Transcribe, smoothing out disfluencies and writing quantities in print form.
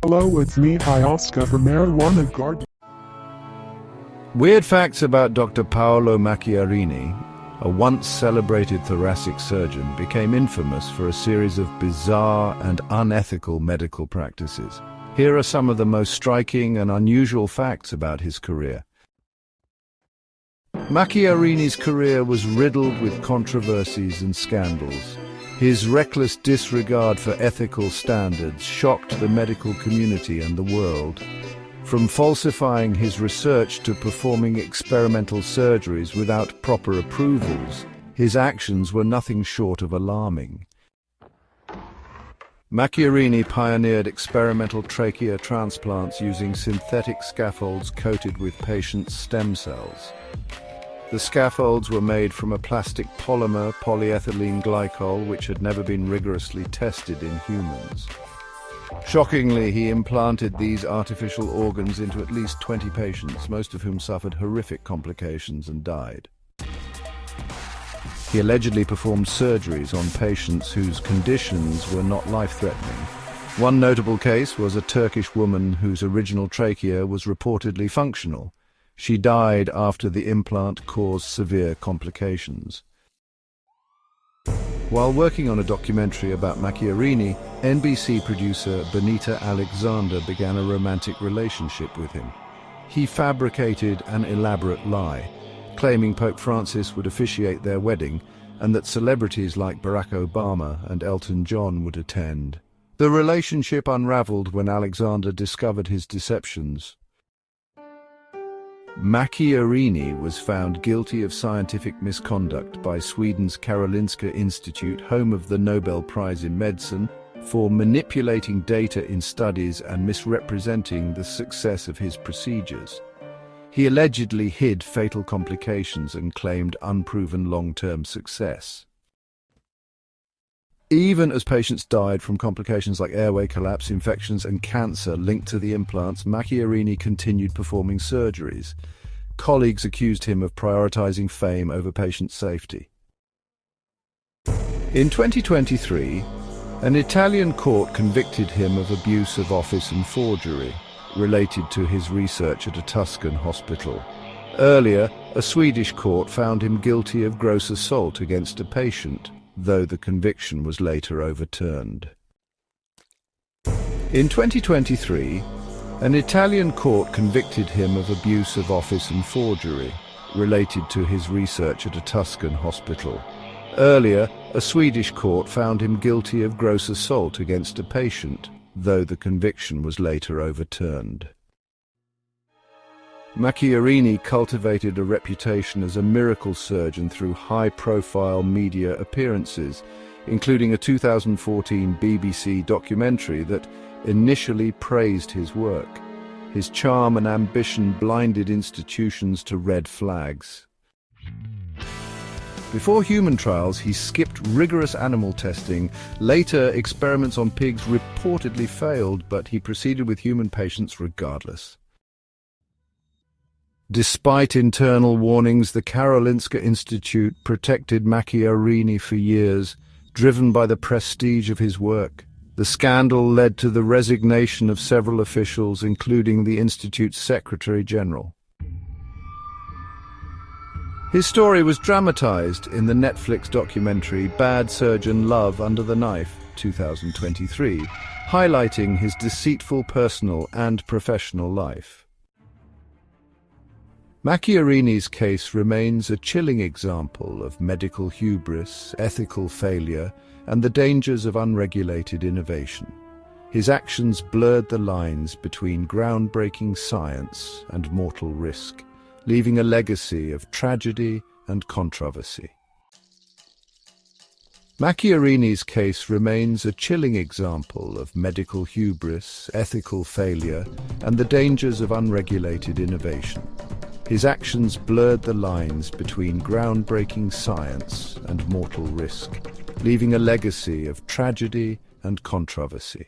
Hello, it's me, Oscar from Marijuana Garden. Weird facts about Dr. Paolo Macchiarini, a once celebrated thoracic surgeon, became infamous for a series of bizarre and unethical medical practices. Here are some of the most striking and unusual facts about his career. Macchiarini's career was riddled with controversies and scandals. His reckless disregard for ethical standards shocked the medical community and the world. From falsifying his research to performing experimental surgeries without proper approvals, his actions were nothing short of alarming. Macchiarini pioneered experimental trachea transplants using synthetic scaffolds coated with patients' stem cells. The scaffolds were made from a plastic polymer, polyethylene glycol, which had never been rigorously tested in humans. Shockingly, he implanted these artificial organs into at least 20 patients, most of whom suffered horrific complications and died. He allegedly performed surgeries on patients whose conditions were not life-threatening. One notable case was a Turkish woman whose original trachea was reportedly functional. She died after the implant caused severe complications. While working on a documentary about Macchiarini, NBC producer Benita Alexander began a romantic relationship with him. He fabricated an elaborate lie, claiming Pope Francis would officiate their wedding and that celebrities like Barack Obama and Elton John would attend. The relationship unraveled when Alexander discovered his deceptions. Macchiarini was found guilty of scientific misconduct by Sweden's Karolinska Institute, home of the Nobel Prize in Medicine, for manipulating data in studies and misrepresenting the success of his procedures. He allegedly hid fatal complications and claimed unproven long-term success. Even as patients died from complications like airway collapse, infections and cancer linked to the implants, Macchiarini continued performing surgeries. Colleagues accused him of prioritizing fame over patient safety. In 2023, an Italian court convicted him of abuse of office and forgery related to his research at a Tuscan hospital. Earlier, a Swedish court found him guilty of gross assault against a patient, though the conviction was later overturned. In 2023, an Italian court convicted him of abuse of office and forgery related to his research at a Tuscan hospital. Earlier, a Swedish court found him guilty of gross assault against a patient, though the conviction was later overturned. Macchiarini cultivated a reputation as a miracle surgeon through high-profile media appearances, including a 2014 BBC documentary that initially praised his work. His charm and ambition blinded institutions to red flags. Before human trials, he skipped rigorous animal testing. Later, experiments on pigs reportedly failed, but he proceeded with human patients regardless. Despite internal warnings, the Karolinska Institute protected Macchiarini for years, driven by the prestige of his work. The scandal led to the resignation of several officials, including the Institute's Secretary General. His story was dramatized in the Netflix documentary Bad Surgeon Love Under the Knife, 2023, highlighting his deceitful personal and professional life. Macchiarini's case remains a chilling example of medical hubris, ethical failure, and the dangers of unregulated innovation. His actions blurred the lines between groundbreaking science and mortal risk, leaving a legacy of tragedy and controversy. Macchiarini's case remains a chilling example of medical hubris, ethical failure, and the dangers of unregulated innovation. His actions blurred the lines between groundbreaking science and mortal risk, leaving a legacy of tragedy and controversy.